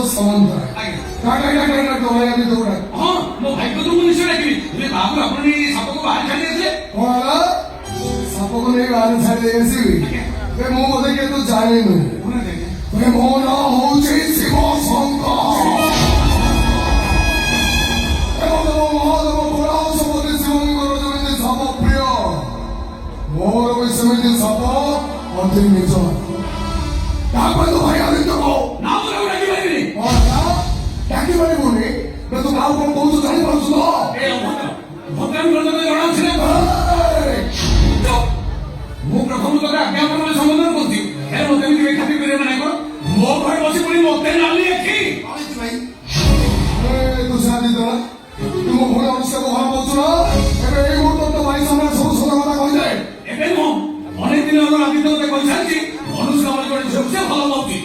ସମନ୍ତା ଡକାଇ ଦୌଡ଼ା ହଁ ମୋ ଭାଇକୁ ତ ମୁଁ ନିଶ୍ଚୟ ଡାକିବି ହେଲେ ବାବୁ ଆପଣ ଏଇ ସାପକୁ ବାହାରେ ଛାଡ଼ି ଆସିଲେ କଣ ହେଲା ସାପକୁ ନେଇ ବାହାରେ ଛାଡ଼ି ଦେଇ ଆସିବି ମୁଁ ବୋଧେ କିନ୍ତୁ ଜାଣିନୁ ମୋ ନାଁ ହଉଛି ଶିବ ଶଙ୍କର ମହାଦେବ କୈଳାସପତି ଶିବଙ୍କର ଯେମିତି ସାପ ପ୍ରିୟ ମୋର ବି ସେମିତି ସାପ ଅତି ନିଜ ତାକୁ ଭାଇ ଆଦିତ୍ୟକୁ ନା ମୁଁ ତାକୁ ଡାକିପାରିବିନି ଡାକି ପାରିବୁନି ତୁ କାହାକୁ କଣ କହୁଛୁ ଜାଣିପାରୁଛୁ ତ ଏ ଭଦ୍ରାମୀ ଜଣାଉଛି ନା ମୁଁ ପ୍ରଥମ ତୋର ଆଜ୍ଞାପନରେ ସମାଧାନ କରୁଛି ହେଲେ ମୋତେ ବି ଟିକେ ଖାତି କରିବ ନାହିଁ କଣ ମୋ ଘରେ ବସି ପୁଣି ମୋତେ ନାଲି ଆଖି ତୁ ସାଥି ଦେଲା ତୁ ମୋ ଭଉଣୀ ଅନୁଷ୍ଠାକୁ ଭଲ ପାଉଛୁ ନା ଏବେ ଏଇ ମୁହୂର୍ତ୍ତ ତ ଭାଇ ସାମ୍ନାରେ ସବୁ ସତ କଥା କହିଯାଏ ଏବେ ନୁହଁ ଅନେକ ଦିନ ଆଗରୁ ଆଦିତ୍ୟ ମୋତେ କହିସାରିଛି ଅନୁଷ୍ଠା ବୋଲି ଗୋଟେ ଝିଅକୁ ସେ ଭଲ ପାଉଛି